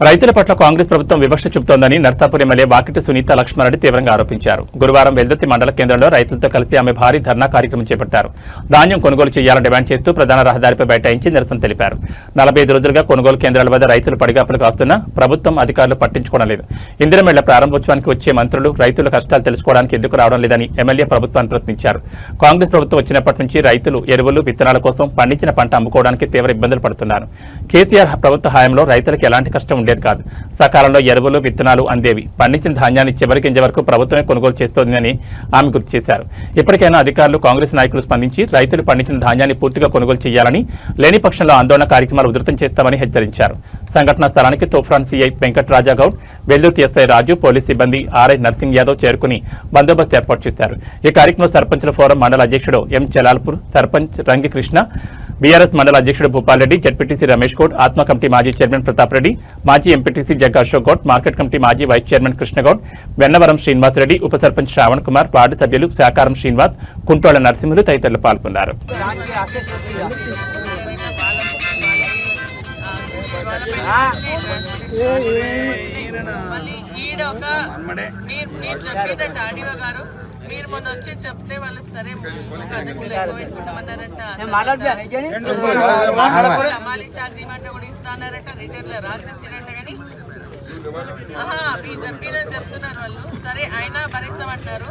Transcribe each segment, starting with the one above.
రైతుల పట్ల కాంగ్రెస్ ప్రభుత్వం వివక్ష చూపుతోందని నర్సాపూర్ ఎమ్మెల్యే వాకిటి సునీత లక్ష్మారెడ్డి తీవ్రంగా ఆరోపించారు. గురువారం వెల్దుర్తి మండల కేంద్రంలో రైతులతో కలిసి ఆమె భారీ ధర్నా కార్యక్రమం చేపట్టారు. ధాన్యం కొనుగోలు చేయాలని డిమాండ్ చేస్తూ ప్రధాన రహదారిపై బైఠాయించి నిరసన తెలిపారు. 45 రోజులుగా కొనుగోలు కేంద్రాల వద్ద రైతులు పడిగాపులు కాస్తున్నా ప్రభుత్వం అధికారులు పట్టించుకోవడం లేదు. ఇందిరమేళ్ల ప్రారంభోత్సవానికి వచ్చే మంత్రులు రైతుల కష్టాలు తెలుసుకోవడానికి ఎందుకు రావడం లేదని ఎమ్మెల్యే ప్రభుత్వాన్ని ప్రశ్నించారు. కాంగ్రెస్ ప్రభుత్వం వచ్చినప్పటి నుంచి రైతులు ఎరువులు విత్తనాల కోసం పండించిన పంట అమ్ముకోవడానికి తీవ్ర ఇబ్బందులు పడుతున్నారు. కేసీఆర్ ప్రభుత్వ హయాంలో రైతులకు ఎలాంటి కష్టం ఉండేది కాదు. సకాలంలో ఎరువులు విత్తనాలు అందేవి. పండించిన ధాన్యాన్ని చివరి గింజ వరకు ప్రభుత్వమే కొనుగోలు చేస్తోందని ఆమె గుర్తు చేశారు. ఇప్పటికైనా అధికారులు కాంగ్రెస్ నాయకులు స్పందించి రైతులు పండించిన ధాన్యాన్ని పూర్తిగా కొనుగోలు చేయాలని, లేని పక్షంలో ఆందోళన కార్యక్రమాలు ఉధృతం చేస్తామని హెచ్చరించారు. సంఘటనా స్థలానికి తూఫాన్ సీఐ వెంకట్రాజాగౌడ్, వెల్దుర్తి ఎస్ఐ రాజు, పోలీస్ సిబ్బంది ఆర్ఐ నర్సింగ్ యాదవ్ చేరుకుని బందోబస్తు ఏర్పాటు చేశారు. ఈ కార్యక్రమంలో సర్పంచుల ఫోరం మండల అధ్యక్షుడు ఎం జలాల్పూర్, సర్పంచ్ రంగి కృష్ణ, బీఆర్ఎస్ మండల అధ్యక్షుడు భూపాల్ రెడ్డి, జెడ్పీటీసీ రమేష్ గౌడ్, ఆత్మ కమిటీ మాజీ చైర్మన్ ప్రతాప్ రెడ్డి, మాజీ MPTC Jagga Ashok Goud, market committee మాజీ వైస్ చైర్మన్ కృష్ణగౌడ్, వెన్నవరం శ్రీనివాస్ రెడ్డి, ఉప సర్పంచ్ శ్రావణ్ కుమార్, వార్డు సభ్యులు శాకారం శ్రీనివాస్, కుంటోళ్ల నరసింహులు తదితరులు పాల్గొన్నారు. మీరు మొన్న వచ్చి చెప్తే వాళ్ళకి సరే మాలి ఛార్జ్ ఇవ్వమంటే కూడా ఇస్తానారట, రిటర్న్ లో రాసి ఇచ్చినట్ట. కానీ మీరు చెప్పినని చెప్తున్నారు వాళ్ళు. సరే అయినా భరిస్తామంటున్నారు.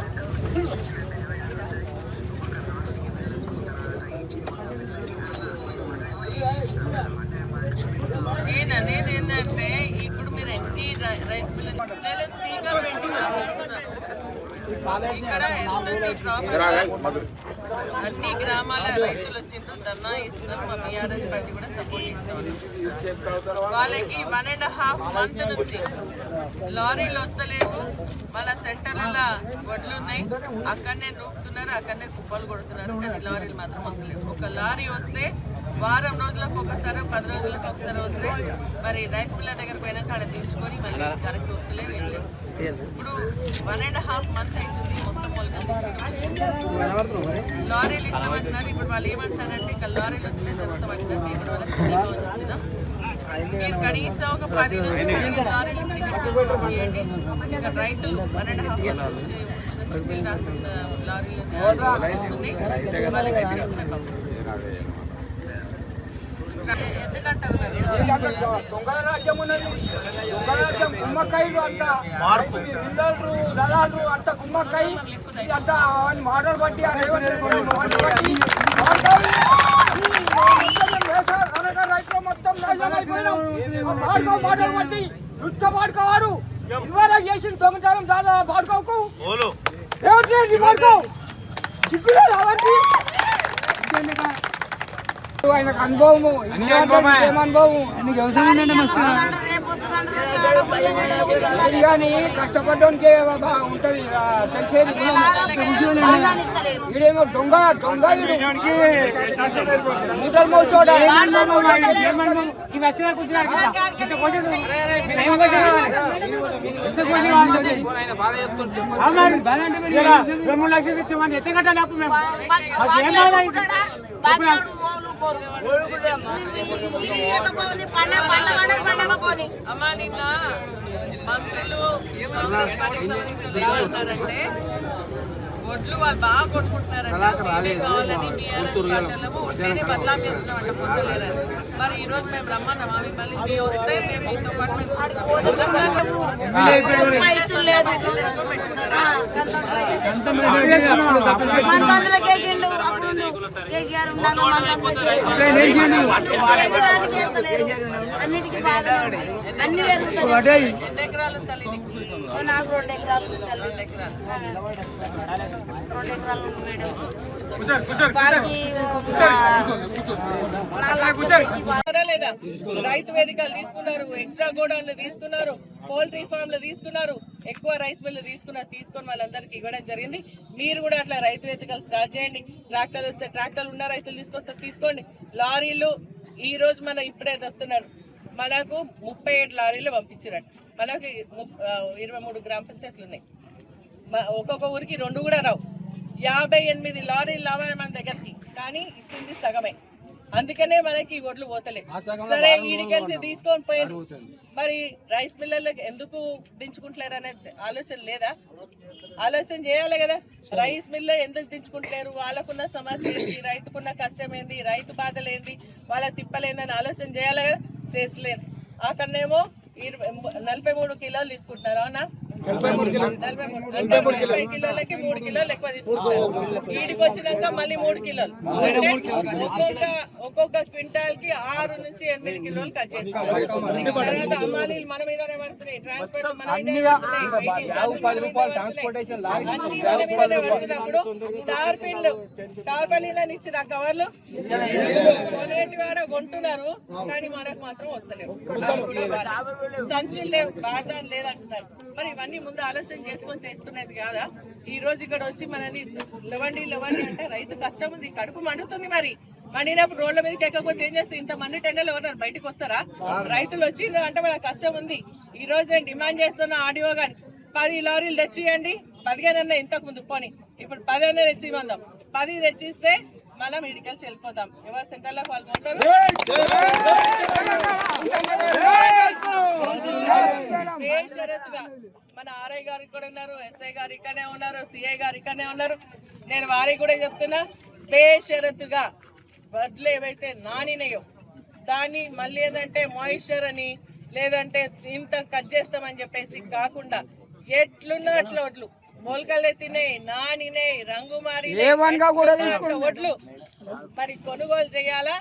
నేను అనేది ఏంటంటే ఇప్పుడు మీరు ఎన్ని రైస్ మిల్ స్పీకర్ పెట్టి మాట్లాడుతున్నారు. ఇక్కడ అన్ని గ్రామాల రైతులు వచ్చిండ్రు, ధర్నా ఇస్తున్నారు. మా బీఆర్ఎస్ పార్టీ కూడా సపోర్ట్ ఇస్తాం. వాళ్ళకి 1.5 month నుంచి లారీలు వస్తలేవు. వాళ్ళ సెంటర్ల వడ్లు ఉన్నాయి, అక్కడనే నూపుతున్నారు, అక్కడనే కుప్పలు కొడుతున్నారు. కానీ లారీలు మాత్రం వస్తలేవు. ఒక లారీ వస్తే వారం రోజులకు ఒకసారి, 10 రోజులకు ఒకసారి వస్తే మరి రైస్ మిల్లర్ దగ్గర పోయినాక అక్కడ తీర్చుకొని మళ్ళీ కరెక్ట్ వస్తలేవు. ఏం లేవు. ఇప్పుడు 1.5 month అవుతుంది మొత్తం లారీలు ఇస్తామంటున్నారు. ఇప్పుడు వాళ్ళు ఏమంటున్నారంటే ఇక లారీలు వస్తే జరుగుతామంటున్నారు. ఇప్పుడు వాళ్ళకి చెప్తున్నాం, మీరు కనీసం ఒక 10 నుంచి 15 లారీలు ఇవ్వండి. ఇక రైతులు 1.5 month నుంచి చిట్టీలు రాసుకుంటున్న లారీలు ఉన్నాయి, వాళ్ళకి చేసిన పంపిస్తారు. దొంగల రాజ్యం ఉన్నది. దొంగల రాజ్యం కుమ్మక్కయ్యలు అంట, దళాలు అంత కుమ్మక్కయ్య అంత మాటలు బట్టి రైతులు మొత్తం మాటలు బట్టి దుష్ట పాడుకోవారు. ఇవాళ చేసిన దొంగతనం దాదా పాడుకోకు పాడుకో సిగ్గులేదు అవన్నీ. ఆయనకు అనుభవము కానీ కష్టపడ్డానికి ఉంటది తెలిసేది. వీడేమో దొంగ మూటలు మోచోడ $2 లక్షలు ఇచ్చామని ఎత్త కట్టాలి. అప్పుడు మేము అమ్మా నిన్న మంత్రులు రావాలంటే ఒడ్లు వాళ్ళు బాగా కొట్టుకుంటున్నారంటే కావాలని నేనే బదలాం చేస్తున్నామంట పొందలేరని. మరి ఈ రోజు మేము రమ్మన్నాం. అవి మళ్ళీ వస్తే మేము మీతో పాటు ఎన్ని ఎకరాలు తల్లి? నాకు 2 ఎకరాలు. 2 ఎకరాలు. 2 ఎకరాలు మేడం. లేదా రైతు వేదికలు తీసుకున్నారు, ఎక్స్ట్రా గోడౌన్లు తీసుకున్నారు, పౌల్ట్రీ ఫామ్లు తీసుకున్నారు, ఎక్కువ రైస్ మిల్లు తీసుకున్నారు. తీసుకొని వాళ్ళందరికీ ఇవ్వడం జరిగింది. మీరు కూడా అట్లా రైతు వేదికలు స్టార్ట్ చేయండి. ట్రాక్టర్లు వస్తే ట్రాక్టర్లు ఉన్న రైతులు తీసుకొస్తే తీసుకోండి. లారీలు ఈ రోజు మనం ఇప్పుడే చెప్తున్నారు, మనకు 37 లారీలు పంపించారట. మనకి 23 గ్రామ పంచాయతీలు ఉన్నాయి. ఒక్కొక్క ఊరికి 2 కూడా రావు. 58 లారీలు రావాలి మన దగ్గరికి, కానీ ఇచ్చింది సగమే. అందుకనే మనకి ఈ ఒడ్లు పోతలే. సరే ఈడికెళ్ళి తీసుకొని పోయింది, మరి రైస్ మిల్లర్లకు ఎందుకు దించుకుంటలేరు అనే ఆలోచన లేదా? ఆలోచన చేయాలి కదా. రైస్ మిల్లర్ ఎందుకు దించుకుంటలేరు, వాళ్ళకున్న సమస్య ఏంటి, రైతుకున్న కష్టం ఏంది, రైతు బాధలు ఏంది, వాళ్ళ తిప్పలేందని ఆలోచన చేయాలి కదా. చేసలేరు. అక్కడనేమో 43 కిలోలు తీసుకుంటున్నారు. అవునా? 40 కిలోలకి 3 కిలోలు ఎక్కువ తీసుకుంటారు. వీడికి వచ్చినాక మళ్ళీ 3 కిలోలు, ఒక్కొక్క క్వింటాల్ కి 6 నుంచి 8 కిలోలు కట్ చేస్తారు. తర్వాత అమ్మాలీలు మన మీదనే పడుతున్నాయి, ట్రాన్స్పోర్ట్ మన మీదనే పడుతున్నప్పుడు టార్పలిన్లను ఇచ్చిన కవర్లు కొనేటి వాడ కొంటున్నారు, కానీ మనకు మాత్రం వస్తలేవు. సంచులు లేవు, బాధలు లేదంటున్నారు. మరి ఇవన్నీ ముందు ఆలోచన చేసుకొని తీసుకునేది కాదా? ఈ రోజు ఇక్కడ వచ్చి మనని లవండి అంటే రైతు కష్టం ఉంది, కడుపు మండుతుంది. మరి మండినప్పుడు రోడ్ల మీదకి ఎక్కకపోతే ఏం చేస్తే ఇంతమంది టెండర్లు ఎవరు బయటకు వస్తారా? రైతులు వచ్చి అంటే వాళ్ళ కష్టం ఉంది. ఈ రోజు నేను డిమాండ్ చేస్తున్నా ఆడియో గాని 10 లారీలు తెచ్చియండి. 15 అన్న ఇంతకు ముందు పోనీ, ఇప్పుడు 10 అన్న తెచ్చి ఇవ్వందాం. 10 తెచ్చిస్తే మనం ఇడికెళ్ళి వెళ్ళిపోతాం. ఎవరు సెంటర్లకు వాళ్ళు ఉంటారు. బేషరతుగా మన ఆర్ఐ గారు ఇక్కడ ఉన్నారు, ఎస్ఐ గారు ఇక్కడనే ఉన్నారు, సిఐ గారు ఇక్కడనే ఉన్నారు. నేను వారికి కూడా చెప్తున్నా, బేషరతుగా వడ్లు ఏవైతే నానినాయో దాన్ని మళ్ళీ ఏదంటే మాయిశ్చర్ అని లేదంటే ఇంత కట్ చేస్తామని చెప్పేసి కాకుండా ఎట్లున్నా అట్లా వడ్లు మొలకలు తిన్నాయి, నానినాయి, రంగు మారి వడ్లు మరి కొనుగోలు చేయాలా?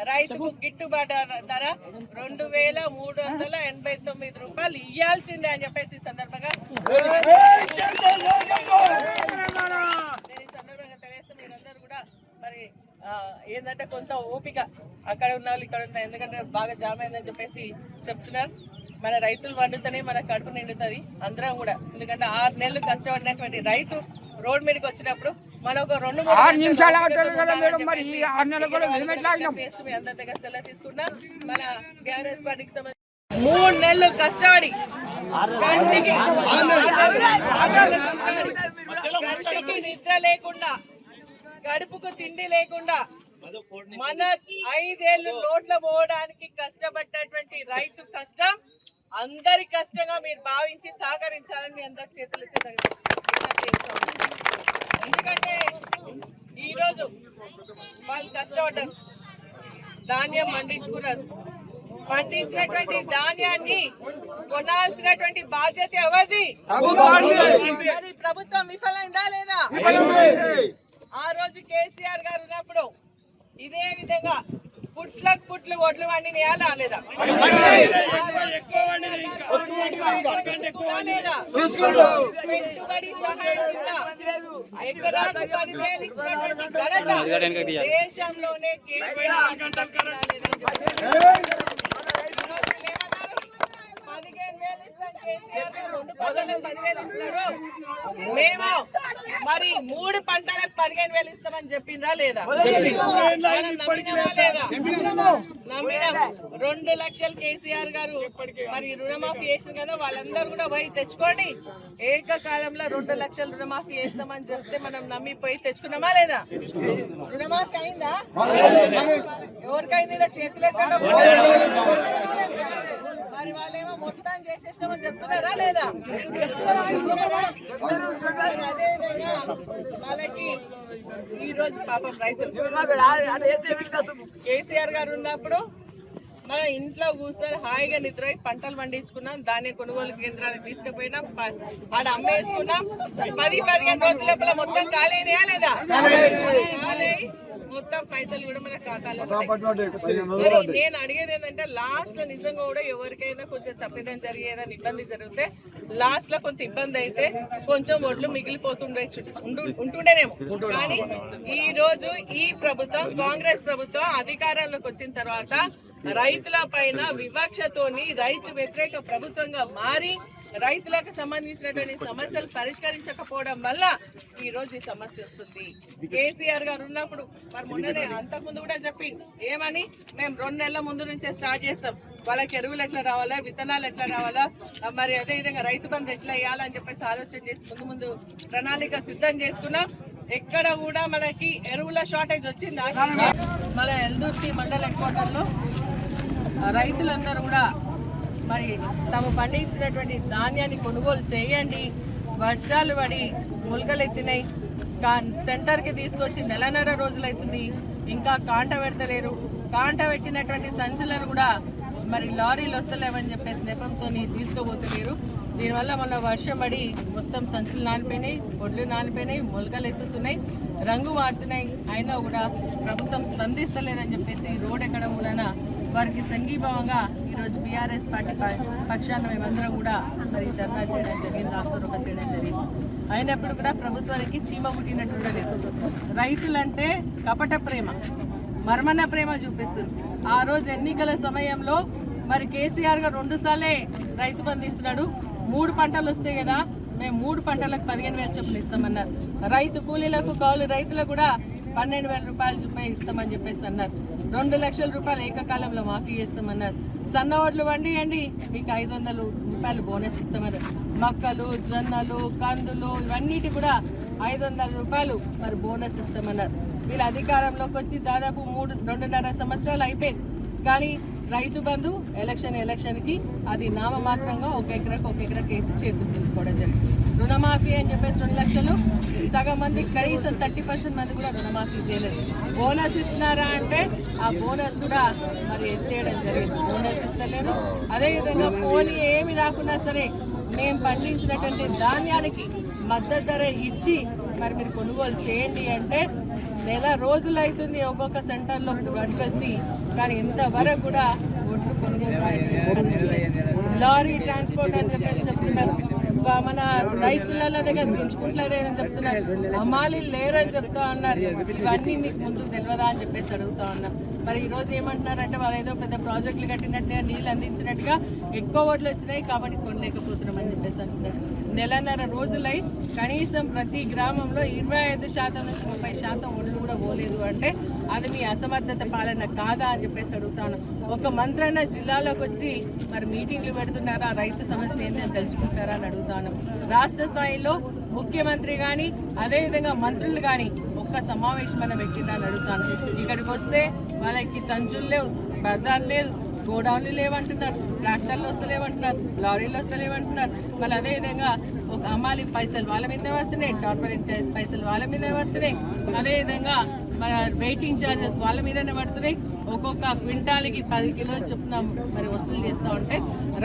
రైతుకు గిట్టుబాటు ధర 2389 రూపాయలు ఇయ్యాల్సిందే అని చెప్పేసి సందర్భంగా తెలియస్తే మీరందరూ కూడా మరి ఏంటంటే కొంత ఓపిక అక్కడ ఉన్న వాళ్ళు ఇక్కడ ఉంటారు, ఎందుకంటే బాగా జామ్ అయిందని చెప్పేసి చెప్తున్నారు. మన రైతులు వండుతనే మన కడుపు నిండుతుంది అందరం కూడా. ఎందుకంటే 6 నెలలు కష్టపడినటువంటి రైతు రోడ్ మీదకి వచ్చినప్పుడు మనం ఒక 2-3 నిమిషాలు అందరి దగ్గర సెలవు తీసుకున్నా. మన టీఆర్ఎస్ పార్టీకి సంబంధించి 3 నెలలు కష్టపడి కంటికి నిద్ర లేకుండా, కడుపుకు తిండి లేకుండా మన 5 ఏళ్ళు నోట్ల పోవడానికి కష్టపడ్డటువంటి రైతు కష్టం అందరి కష్టంగా మీరు భావించి సహకరించాలని మీ అందరి చేతులు ఎత్తి. ఎందుకంటే ఈరోజు వాళ్ళు కష్టపడ్డారు, ధాన్యం పండించుకున్నారు. పండించినటువంటి ధాన్యాన్ని కొనాల్సినటువంటి బాధ్యత ఎవరిది? మరి ప్రభుత్వం విఫలైందా లేదా? ఆ రోజు కేసీఆర్ గారు ఉన్నప్పుడు ఇదే విధంగా పుట్లు వడ్లు వండినాయా లేదా? పెట్టుబడి సహాయం కింద ఎకరాకు 10,000 ఇచ్చినటువంటి ఘనత దేశంలోనే కేసీఆర్. 15,000 ఇస్తాం కేసీఆర్ గారు, 2 పంటలకు 10,000 ఇస్తారు. మేము మరి 3 పంటలకు 15,000 ఇస్తామని చెప్పిండ్రా లేదా? నమ్మినాం. 2 లక్షలు కేసీఆర్ గారు మరి రుణమాఫీ చేసిన కదా, వాళ్ళందరూ కూడా పోయి తెచ్చుకోండి. ఏకకాలంలో 2 లక్షలు రుణమాఫీ చేస్తామని చెప్తే మనం నమ్మిపోయి తెచ్చుకున్నామా లేదా? రుణమాఫీ అయిందా? ఎవరికైంది? చేతులెత్తండి. మరి వాళ్ళేమో మొత్తం చేసేసామని చెప్తున్నారా లేదా? అదేవిధంగా వాళ్ళకి ఈ రోజు పాపం రైతులు కేసీఆర్ గారు ఉన్నప్పుడు మన ఇంట్లో కూర్చొని హాయిగా నిద్రపోయి పంటలు పండించుకున్నాం, ధాన్య కొనుగోలు కేంద్రాలకు తీసుకుపోయినాం, ఆడ అమ్మేసుకున్నాం. 10-15 రోజుల లోపల మొత్తం ఖాళీ అయినాయా లేదా? ఖాళీ మొత్తం పైసలు కూడా మన ఖాతాలో. నేను అడిగేది ఏంటంటే లాస్ట్ లో నిజంగా కూడా ఎవరికైనా కొంచెం తప్పిదం జరిగేదని ఇబ్బంది జరిగితే లాస్ట్ లో కొంత ఇబ్బంది అయితే కొంచెం ఒడ్లు ఉంటుండేనేమో. కానీ ఈ రోజు ఈ ప్రభుత్వం, కాంగ్రెస్ ప్రభుత్వం అధికారంలోకి వచ్చిన తర్వాత రైతుల పైన వివక్షతోని రైతు వ్యతిరేక ప్రభుత్వంగా మారి రైతులకు సంబంధించినటువంటి సమస్యలు పరిష్కరించకపోవడం వల్ల ఈ రోజు ఈ సమస్య వస్తుంది. కేసీఆర్ గారు ఉన్నప్పుడు మరి మొన్ననే అంతకుముందు కూడా చెప్పింది ఏమని, మేము 2 నెలల ముందు నుంచే స్టార్ట్ చేస్తాం, వాళ్ళకి ఎరువులు ఎట్లా రావాలా, విత్తనాలు ఎట్లా రావాలా, మరి అదేవిధంగా రైతు బంధు ఎట్లా వేయాలని చెప్పేసి ఆలోచన చేసి ముందు ప్రణాళిక సిద్ధం చేసుకున్నాం. ఎక్కడ కూడా మనకి ఎరువుల షార్టేజ్ వచ్చిందా? మన ఎల్దుర్తి మండల హెడ్ క్వార్టర్లో రైతులందరూ కూడా మరి తాము పండించినటువంటి ధాన్యాన్ని కొనుగోలు చేయండి, వర్షాలు పడి మొలకలెత్తినాయి, సెంటర్కి తీసుకొచ్చి నెలన్నర రోజులైతుంది, ఇంకా కాంట పెడతలేరు, కాంట పెట్టినటువంటి సంచులను కూడా మరి లారీలు వస్తలేవని చెప్పేసి నెపంతో తీసుకుపోతలేరు. దీనివల్ల మన వర్షం పడి మొత్తం సంచులు నానిపోయినాయి, ఒడ్లు నానిపోయినాయి, మొలకలు ఎత్తుతున్నాయి, రంగు మారుతున్నాయి. అయినా కూడా ప్రభుత్వం స్పందిస్తలేదని చెప్పేసి రోడ్ ఎక్కడం వలన వారికి సంఘీభావంగా ఈరోజు బీఆర్ఎస్ పార్టీ పక్షాన మేమందరం కూడా మరి ధర్నా చేయడం జరిగింది, రాస్తారోక చేయడం జరిగింది. అయినప్పుడు కూడా ప్రభుత్వానికి చీమ కుట్టినట్టు ఉండలేదు. రైతులంటే కపట ప్రేమ, మర్మన ప్రేమ చూపిస్తుంది. ఆ రోజు ఎన్నికల సమయంలో మరి కేసీఆర్ గారు 2 సార్లే రైతు బంధు ఇస్తున్నాడు. 3 పంటలు వస్తాయి కదా, మేము 3 పంటలకు 15,000 చొప్పున ఇస్తామన్నారు. రైతు కూలీలకు కౌలు రైతులకు కూడా 12,000 రూపాయలు చొప్పున ఇస్తామని చెప్పేసి అన్నారు. 2 లక్షల రూపాయలు ఏకకాలంలో మాఫీ చేస్తామన్నారు. సన్న ఓట్లు వండియండి, మీకు 500 రూపాయలు బోనస్ ఇస్తామన్నారు. మక్కలు, జొన్నలు, కందులు ఇవన్నిటి కూడా 500 రూపాయలు మరి బోనస్ ఇస్తామన్నారు. వీళ్ళ అధికారంలోకి వచ్చి దాదాపు 2.5 సంవత్సరాలు అయిపోయింది. కానీ రైతు బంధు ఎలక్షన్కి అది నామమాత్రంగా 1 ఎకరాకు వేసి చేతులు తెలుపుకోవడం జరిగింది. రుణమాఫీ అని చెప్పేసి 2 లక్షలు, సగం మంది కనీసం 30% మంది కూడా రుణమాఫీ చేయలేదు. బోనస్ ఇస్తున్నారా అంటే ఆ బోనస్ కూడా మరి ఎత్తేయడం జరిగింది. బోనస్ ఇస్తలేరు. అదేవిధంగా పోనీ ఏమి రాకున్నా సరే మేము పండించినటువంటి ధాన్యానికి మద్దతు ధర ఇచ్చి మరి మీరు కొనుగోలు చేయండి అంటే నెల రోజులు అవుతుంది ఒక్కొక్క సెంటర్లో వడ్లు వచ్చి, కానీ ఇంతవరకు కూడా ఒడ్లు కొనుగోలు. లారీ ట్రాన్స్పోర్ట్ అని చెప్పేసి చెప్తున్నారు, మన రైస్ మిల్లర్ల దగ్గర పెంచుకుంటలేరని చెప్తున్నారు, అమ్మాలి లేరని చెప్తా ఉన్నారు. ఇవన్నీ మీకు ముందు తెలియదా అని చెప్పేసి అడుగుతా ఉన్నారు. మరి ఈరోజు ఏమంటున్నారంటే వాళ్ళు ఏదో పెద్ద ప్రాజెక్టులు కట్టినట్టుగా నీళ్ళు అందించినట్టుగా ఎక్కువ ఓట్లు వచ్చినాయి కాబట్టి కొనలేకపోతున్నాం అని చెప్పేసి అంటున్నారు. నెలన్నర రోజులై కనీసం ప్రతి గ్రామంలో 25% నుంచి 30% ఓట్లు కూడా పోలేదు అంటే అది మీ అసమర్థత పాలన కాదా అని చెప్పేసి అడుగుతాను. ఒక మంత్రన్న జిల్లాలోకి వచ్చి మరి మీటింగ్లు పెడుతున్నారా, రైతు సమస్య ఏంటి అని తెలుసుకుంటారా అని అడుగుతాను. రాష్ట్ర స్థాయిలో ముఖ్యమంత్రి కానీ అదేవిధంగా మంత్రులు కానీ ఒక్క సమావేశం అని పెట్టిందా అని అడుగుతాను. ఇక్కడికి వస్తే వాళ్ళకి సంచులు లేవు, బర్దాలు లేదు, గోడౌన్లు లేవంటున్నారు, ట్రాక్టర్లు వస్తలేవంటున్నారు, లారీలు వస్తలేవంటున్నారు. మళ్ళీ అదేవిధంగా ఒక అమ్మాలి పైసలు వాళ్ళ మీదే పడుతున్నాయి, కార్పొరేట్ ట్యాక్స్ పైసలు వాళ్ళ మీదే పడుతున్నాయి, అదేవిధంగా మన వెయిటింగ్ ఛార్జెస్ వాళ్ళ మీదనే పడుతున్నాయి. ఒక్కొక్క క్వింటాల్కి 10 కిలోలు చొప్పున మరి వసూలు చేస్తూ ఉంటే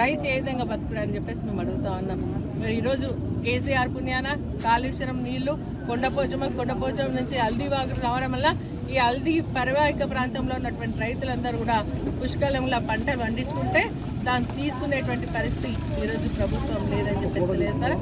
రైతు ఏ విధంగా బతుకుడు అని చెప్పేసి మేము అడుగుతా ఉన్నాం. మరి ఈరోజు కేసీఆర్ పుణ్యాన కాళేశ్వరం నీళ్లు కొండపోచం నుంచి హల్దీవాగు రావడం వల్ల ఈ హల్దీ పరివాహిక ప్రాంతంలో ఉన్నటువంటి రైతులందరూ కూడా పుష్కలంగా పంటలు పండించుకుంటే దాన్ని తీసుకునేటువంటి పరిస్థితి ఈరోజు ప్రభుత్వం లేదని చెప్పేసి తెలియజేస్తారు.